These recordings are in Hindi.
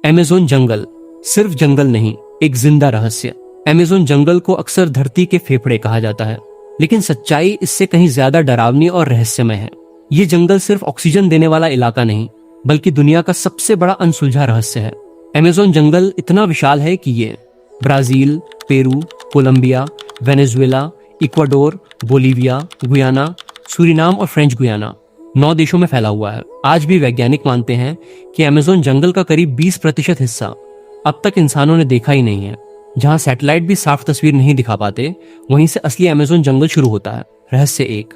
अमेज़न जंगल सिर्फ जंगल नहीं, एक जिंदा रहस्य। अमेज़न जंगल को अक्सर धरती के फेफड़े कहा जाता है, लेकिन सच्चाई इससे कहीं ज्यादा डरावनी और रहस्यमय है। ये जंगल सिर्फ ऑक्सीजन देने वाला इलाका नहीं, बल्कि दुनिया का सबसे बड़ा अनसुलझा रहस्य है। अमेज़न जंगल इतना विशाल है कि ये Brazil, Peru, Colombia, Venezuela, Ecuador, Bolivia, Guyana, Suriname और फ्रेंच गुयाना 9 देशों में फैला हुआ है। आज भी वैज्ञानिक मानते हैं कि अमेज़न जंगल का करीब 20% हिस्सा अब तक इंसानों ने देखा ही नहीं है। जहां सैटेलाइट भी साफ तस्वीर नहीं दिखा पाते, वहीं से असली अमेज़न जंगल शुरू होता है। रहस्य 1।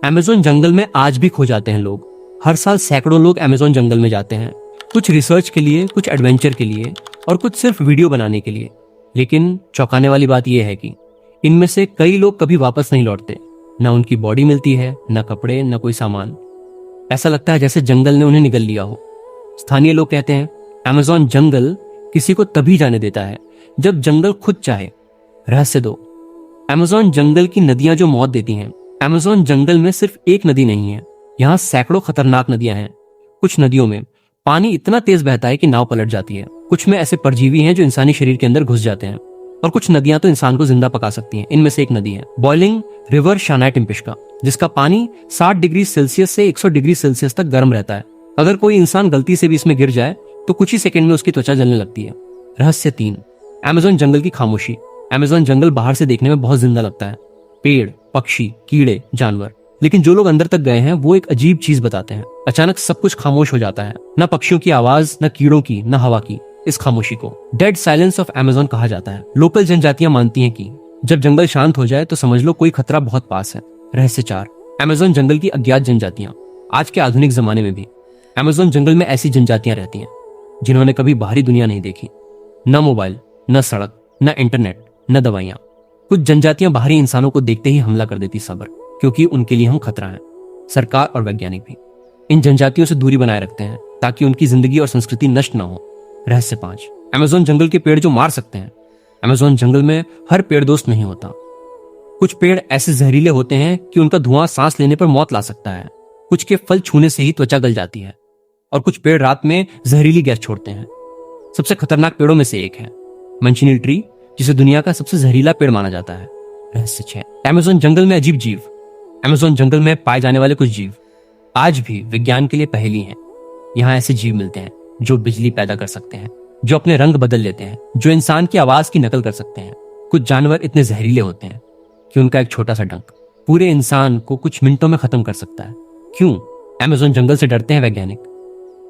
अमेज़न जंगल में आज भी खो जाते हैं लोग। हर साल सैकड़ों लोग अमेज़न जंगल में जाते हैं, कुछ रिसर्च के लिए, कुछ एडवेंचर के लिए और कुछ सिर्फ वीडियो बनाने के लिए। लेकिन चौंकाने वाली बात यह है कि इनमें से कई लोग कभी वापस नहीं लौटते। ना उनकी बॉडी मिलती है, ना कपड़े, ना कोई सामान। ऐसा लगता है जैसे जंगल ने उन्हें निगल लिया हो। स्थानीय लोग कहते हैं अमेज़न जंगल किसी को तभी जाने देता है जब जंगल खुद चाहे। रहस्य 2। अमेज़न जंगल की नदियां जो मौत देती हैं। अमेज़न जंगल में सिर्फ एक नदी नहीं है, यहाँ सैकड़ों खतरनाक नदियां हैं। कुछ नदियों में पानी इतना तेज बहता है कि नाव पलट जाती है। कुछ में ऐसे परजीवी हैं जो इंसानी शरीर के अंदर घुस जाते हैं, और कुछ नदियां तो इंसान को जिंदा पका सकती हैं। इनमें से एक नदी है बॉइलिंग रिवर शानाई टिम्पिश्का, जिसका पानी 60 डिग्री सेल्सियस से 100 डिग्री सेल्सियस तक गर्म रहता है। अगर कोई इंसान गलती से भी इसमें गिर जाए तो कुछ ही सेकंड में उसकी त्वचा जलने लगती है। रहस्य 3। अमेज़न जंगल की खामोशी। अमेज़न जंगल बाहर से देखने में बहुत जिंदा लगता है, पेड़, पक्षी, कीड़े, जानवर। लेकिन जो लोग अंदर तक गए हैं वो एक अजीब चीज बताते हैं। अचानक सब कुछ खामोश हो जाता है, न पक्षियों की आवाज, न कीड़ों की, न हवा की। इस खामोशी को डेड साइलेंस ऑफ अमेज़न कहा जाता है। लोकल जनजातियां मानती हैं कि जब जंगल शांत हो जाए तो समझ लो कोई खतरा बहुत पास है। रहस्य 4। अमेज़न जंगल की अज्ञात जनजातियां। आज के आधुनिक जमाने में भी अमेज़न जंगल में ऐसी जनजातियां रहती हैं जिन्होंने कभी बाहरी दुनिया नहीं देखी। न मोबाइल, न सड़क, न इंटरनेट, न दवाइयां। कुछ जनजातियां बाहरी इंसानों को देखते ही हमला कर देती सब्र, क्योंकि उनके लिए हम खतरा हैं। सरकार और वैज्ञानिक भी इन जनजातियों से दूरी बनाए रखते हैं ताकि उनकी जिंदगी और संस्कृति नष्ट न हो। रहस्य 5। अमेज़न जंगल के पेड़ जो मार सकते हैं। अमेज़न जंगल में हर पेड़ दोस्त नहीं होता। कुछ पेड़ ऐसे जहरीले होते हैं कि उनका धुआं सांस लेने पर मौत ला सकता है। कुछ के फल छूने से ही त्वचा गल जाती है, और कुछ पेड़ रात में जहरीली गैस छोड़ते हैं। सबसे खतरनाक पेड़ों में से एक है मंचिनील ट्री, जिसे दुनिया का सबसे जहरीला पेड़ माना जाता है। रहस्य 6। अमेज़न जंगल में अजीब जीव। अमेज़न जंगल में पाए जाने वाले कुछ जीव आज भी विज्ञान के लिए पहेली हैं। यहाँ ऐसे जीव मिलते हैं जो बिजली पैदा कर सकते हैं, जो अपने रंग बदल लेते हैं, जो इंसान की आवाज की नकल कर सकते हैं। कुछ जानवर इतने जहरीले होते हैं कि उनका एक छोटा सा डंक पूरे इंसान को कुछ मिनटों में खत्म कर सकता है। क्यों अमेज़न जंगल से डरते हैं वैज्ञानिक?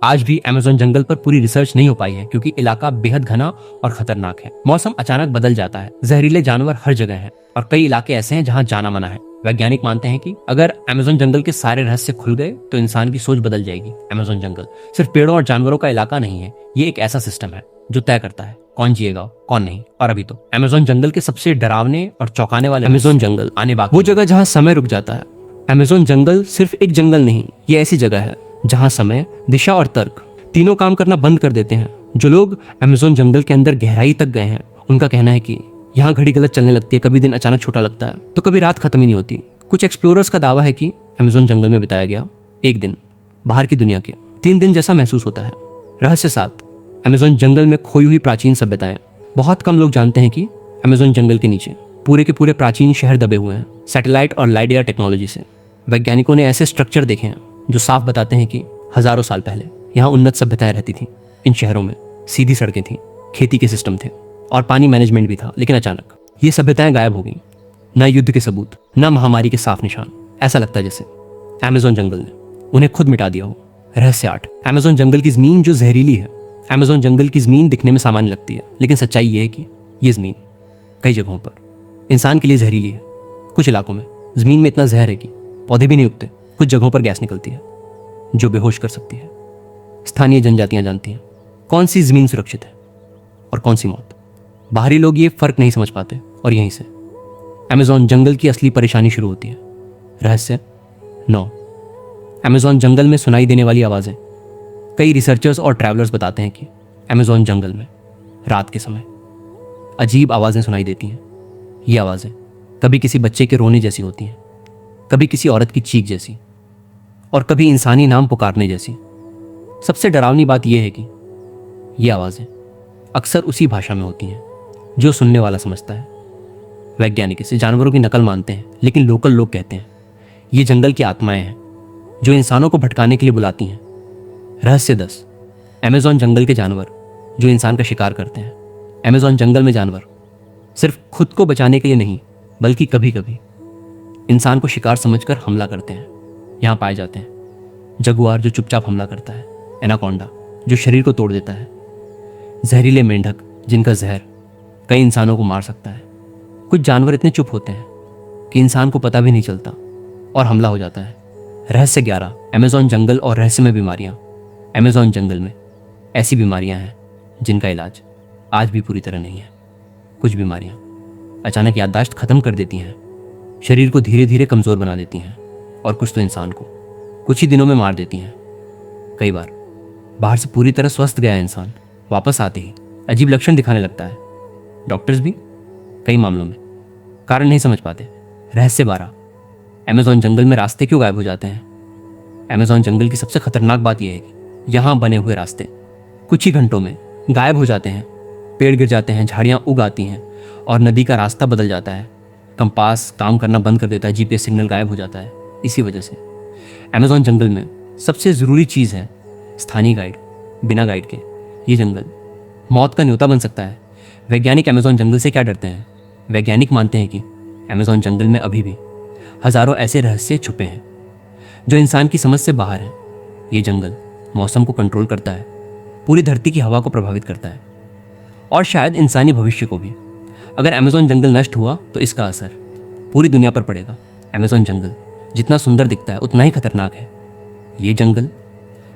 आज भी अमेज़न जंगल पर पूरी रिसर्च नहीं हो पाई है, क्योंकि इलाका बेहद घना और खतरनाक है। मौसम अचानक बदल जाता है, जहरीले जानवर हर जगह हैं, और कई इलाके ऐसे हैं जहां जाना मना है। वैज्ञानिक मानते हैं कि अगर अमेज़न जंगल के सारे रहस्य खुल गए तो इंसान की सोच बदल जाएगी। अमेज़न जंगल सिर्फ पेड़ों और जानवरों का इलाका नहीं है, ये एक ऐसा सिस्टम है जो तय करता है कौन जिएगा कौन नहीं। और अभी तो अमेज़न जंगल के सबसे डरावने और चौंकाने वाले अमेज़न जंगल आने बाकी, वो जगह जहाँ समय रुक जाता है। अमेज़न जंगल सिर्फ एक जंगल नहीं, ये ऐसी जगह है जहाँ समय, दिशा और तर्क तीनों काम करना बंद कर देते हैं। जो लोग अमेज़न जंगल के अंदर गहराई तक गए हैं, उनका कहना है कि यहाँ घड़ी गलत चलने लगती है, कभी दिन अचानक छोटा लगता है तो कभी रात खत्म ही नहीं होती। कुछ एक्सप्लोरर्स का दावा है कि अमेज़न जंगल में बिताया गया एक दिन बाहर की दुनिया के 3 दिन जैसा महसूस होता है। रहस्य 7। अमेज़न जंगल में खोई हुई प्राचीन सभ्यताएं। बहुत कम लोग जानते हैं कि अमेज़न जंगल के नीचे पूरे के पूरे प्राचीन शहर दबे हुए हैं। सैटेलाइट और लाइडेयर टेक्नोलॉजी से वैज्ञानिकों ने ऐसे स्ट्रक्चर देखे हैं जो साफ बताते हैं कि हजारों साल पहले यहाँ उन्नत सभ्यताएं रहती थी। इन शहरों में सीधी सड़कें थीं, खेती के सिस्टम थे और पानी मैनेजमेंट भी था। लेकिन अचानक ये सभ्यताएं गायब हो गई। न युद्ध के सबूत, न महामारी के साफ निशान। ऐसा लगता है जैसे अमेज़न जंगल ने उन्हें खुद मिटा दिया हो। रहस्य 8। अमेज़न जंगल की जमीन जो जहरीली है। अमेज़न जंगल की जमीन दिखने में सामान्य लगती है, लेकिन सच्चाई ये है कि ये जमीन कई जगहों पर इंसान के लिए जहरीली है। कुछ इलाकों में जमीन में इतना जहर है कि पौधे भी नहीं उगते। कुछ जगहों पर गैस निकलती है जो बेहोश कर सकती है। स्थानीय जनजातियां जानती हैं कौन सी जमीन सुरक्षित है और कौन सी मौत। बाहरी लोग ये फर्क नहीं समझ पाते, और यहीं से अमेज़न जंगल की असली परेशानी शुरू होती है। रहस्य 9। अमेज़न जंगल में सुनाई देने वाली आवाजें। कई रिसर्चर्स और ट्रैवलर्स बताते हैं कि अमेज़न जंगल में रात के समय अजीब आवाजें सुनाई देती हैं। ये आवाजें कभी किसी बच्चे के रोने जैसी होती हैं, कभी किसी औरत की चीख जैसी, और कभी इंसानी नाम पुकारने जैसी। सबसे डरावनी बात यह है कि ये आवाज़ें अक्सर उसी भाषा में होती हैं जो सुनने वाला समझता है। वैज्ञानिक इसे जानवरों की नकल मानते हैं, लेकिन लोकल लोग कहते हैं ये जंगल की आत्माएं हैं जो इंसानों को भटकाने के लिए बुलाती हैं। रहस्य 10। अमेज़न जंगल के जानवर जो इंसान का शिकार करते हैं। अमेज़न जंगल में जानवर सिर्फ खुद को बचाने के लिए नहीं, बल्कि कभी कभी इंसान को शिकार समझकर हमला करते हैं। यहाँ पाए जाते हैं जगुआर जो चुपचाप हमला करता है, एनाकोंडा जो शरीर को तोड़ देता है, जहरीले मेंढक जिनका जहर कई इंसानों को मार सकता है। कुछ जानवर इतने चुप होते हैं कि इंसान को पता भी नहीं चलता और हमला हो जाता है। रहस्य 11। अमेज़न जंगल और रहस्यमय बीमारियां। अमेज़न जंगल में ऐसी बीमारियां हैं जिनका इलाज आज भी पूरी तरह नहीं है। कुछ बीमारियां अचानक याददाश्त खत्म कर देती हैं, शरीर को धीरे धीरे कमज़ोर बना देती हैं, और कुछ तो इंसान को कुछ ही दिनों में मार देती हैं। कई बार बाहर से पूरी तरह स्वस्थ गया इंसान वापस आते ही अजीब लक्षण दिखाने लगता है। डॉक्टर्स भी कई मामलों में कारण नहीं समझ पाते। रहस्य 12। अमेज़न जंगल में रास्ते क्यों गायब हो जाते हैं। अमेज़न जंगल की सबसे खतरनाक बात यह है कि यहाँ बने हुए रास्ते कुछ ही घंटों में गायब हो जाते हैं। पेड़ गिर जाते हैं, झाड़ियाँ उग आती हैं और नदी का रास्ता बदल जाता है। कंपास काम करना बंद कर देता है, जीपीएस सिग्नल गायब हो जाता है। इसी वजह से अमेज़न जंगल में सबसे ज़रूरी चीज़ है स्थानीय गाइड। बिना गाइड के ये जंगल मौत का न्योता बन सकता है। वैज्ञानिक अमेज़न जंगल से क्या डरते हैं। वैज्ञानिक मानते हैं कि अमेज़न जंगल में अभी भी हज़ारों ऐसे रहस्य छुपे हैं जो इंसान की समझ से बाहर हैं। ये जंगल मौसम को कंट्रोल करता है, पूरी धरती की हवा को प्रभावित करता है, और शायद इंसानी भविष्य को भी। अगर अमेज़न जंगल नष्ट हुआ तो इसका असर पूरी दुनिया पर पड़ेगा। अमेज़न जंगल जितना सुंदर दिखता है उतना ही खतरनाक है। ये जंगल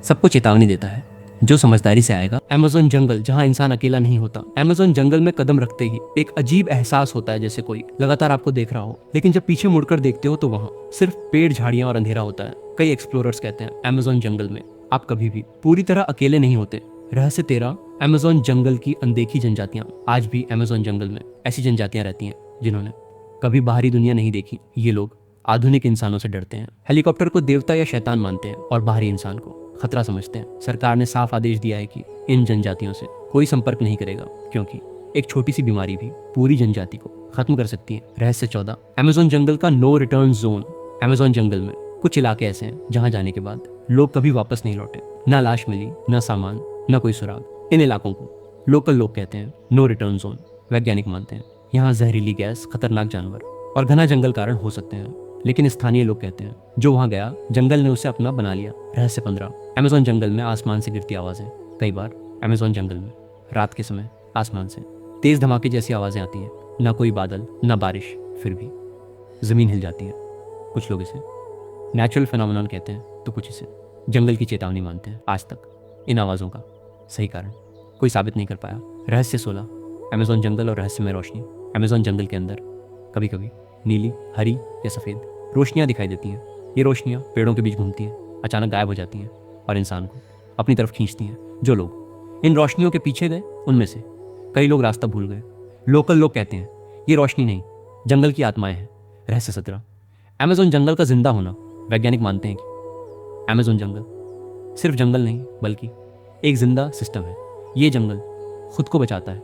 सबको चेतावनी देता है, जो समझदारी से आएगा। अमेज़न जंगल जहां इंसान अकेला नहीं होता। अमेज़न जंगल में कदम रखते ही एक अजीब एहसास होता है, जैसे कोई लगातार आपको देख रहा हो, लेकिन जब पीछे मुड़कर देखते हो तो वहां सिर्फ पेड़, झाड़ियां और अंधेरा होता है। कई एक्सप्लोरर्स कहते हैं अमेज़न जंगल में आप कभी भी पूरी तरह अकेले नहीं होते। रहस्य 13। अमेज़न जंगल की अनदेखी जनजातियां। आज भी अमेज़न जंगल में ऐसी जनजातियां रहती हैं जिन्होंने कभी बाहरी दुनिया नहीं देखी। ये लोग आधुनिक इंसानों से डरते हैं, हेलीकॉप्टर को देवता या शैतान मानते हैं और बाहरी इंसान को खतरा समझते हैं। सरकार ने साफ आदेश दिया है कि इन जनजातियों से कोई संपर्क नहीं करेगा, क्योंकि एक छोटी सी बीमारी भी पूरी जनजाति को खत्म कर सकती है। रहस्य 14। अमेज़न जंगल का नो रिटर्न जोन। अमेज़न जंगल में कुछ इलाके ऐसे हैं जहां जाने के बाद लोग कभी वापस नहीं लौटे। ना लाश मिली, ना सामान, ना कोई सुराग। इन इलाकों को लोकल लोग कहते हैं नो रिटर्न जोन। वैज्ञानिक मानते हैं यहाँ जहरीली गैस, खतरनाक जानवर और घना जंगल कारण हो सकते हैं, लेकिन स्थानीय लोग कहते हैं जो वहां गया जंगल ने उसे अपना बना लिया। रहस्य 15। अमेज़न जंगल में आसमान से गिरती आवाजें। कई बार अमेज़न जंगल में रात के समय आसमान से तेज धमाके जैसी आवाजें आती हैं। ना कोई बादल, ना बारिश, फिर भी जमीन हिल जाती है। कुछ लोग इसे नेचुरल फिनोमेनन कहते हैं, तो कुछ इसे जंगल की चेतावनी मानते हैं। आज तक इन आवाज़ों का सही कारण कोई साबित नहीं कर पाया। रहस्य 16। अमेज़न जंगल और रहस्यमय रोशनी। अमेज़न जंगल के अंदर कभी कभी नीली, हरी या सफ़ेद रोशनियाँ दिखाई देती हैं। ये रोशनियाँ पेड़ों के बीच घूमती हैं, अचानक गायब हो जाती हैं और इंसान को अपनी तरफ खींचती हैं। जो लोग इन रोशनियों के पीछे गए उनमें से कई लोग रास्ता भूल गए। लोकल लोग कहते हैं ये रोशनी नहीं, जंगल की आत्माएं हैं। रहस्य 17। अमेज़न जंगल का जिंदा होना। वैज्ञानिक मानते हैं कि अमेज़न जंगल सिर्फ जंगल नहीं बल्कि एक जिंदा सिस्टम है। ये जंगल खुद को बचाता है,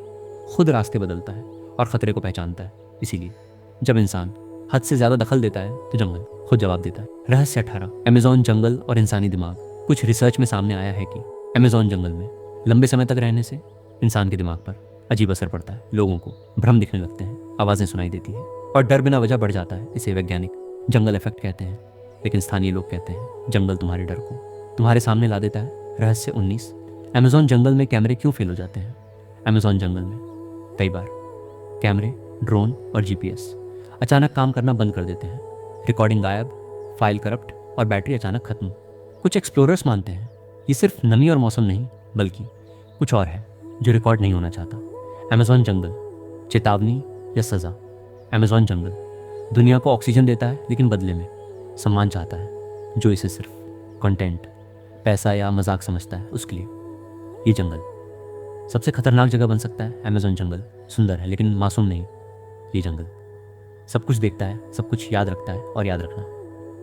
खुद रास्ते बदलता है और ख़तरे को पहचानता है। इसीलिए जब इंसान हद से ज़्यादा दखल देता है तो जंगल खुद जवाब देता है। रहस्य 18। अमेज़न जंगल और इंसानी दिमाग। कुछ रिसर्च में सामने आया है कि अमेज़न जंगल में लंबे समय तक रहने से इंसान के दिमाग पर अजीब असर पड़ता है। लोगों को भ्रम दिखने लगते हैं, आवाज़ें सुनाई देती हैं और डर बिना वजह बढ़ जाता है। इसे वैज्ञानिक जंगल इफेक्ट कहते हैं, लेकिन स्थानीय लोग कहते हैं जंगल तुम्हारे डर को तुम्हारे सामने ला देता है। रहस्य 19। अमेज़न जंगल में कैमरे क्यों फेल हो जाते हैं। अमेज़न जंगल में कई बार कैमरे, ड्रोन और जीपीएस अचानक काम करना बंद कर देते हैं। रिकॉर्डिंग गायब, फाइल करप्ट और बैटरी अचानक खत्म। कुछ एक्सप्लोरर्स मानते हैं ये सिर्फ नमी और मौसम नहीं बल्कि कुछ और है जो रिकॉर्ड नहीं होना चाहता। अमेज़न जंगल चेतावनी या सज़ा। अमेज़न जंगल दुनिया को ऑक्सीजन देता है, लेकिन बदले में सम्मान चाहता है। जो इसे सिर्फ कंटेंट, पैसा या मजाक समझता है उसके लिए ये जंगल सबसे खतरनाक जगह बन सकता है। अमेज़न जंगल सुंदर है लेकिन मासूम नहीं। ये जंगल सब कुछ देखता है, सब कुछ याद रखता है, और याद रखना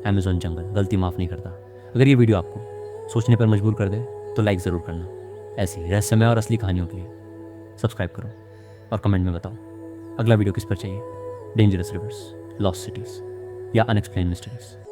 अमेज़न जंगल गलती माफ़ नहीं करता। अगर ये वीडियो आपको सोचने पर मजबूर कर दे तो लाइक ज़रूर करना। ऐसी रहस्यमय और असली कहानियों के लिए सब्सक्राइब करो और कमेंट में बताओ अगला वीडियो किस पर चाहिए। डेंजरस रिवर्स, लॉस्ट सिटीज़ या अनएक्सप्लेन मिस्ट्रीज।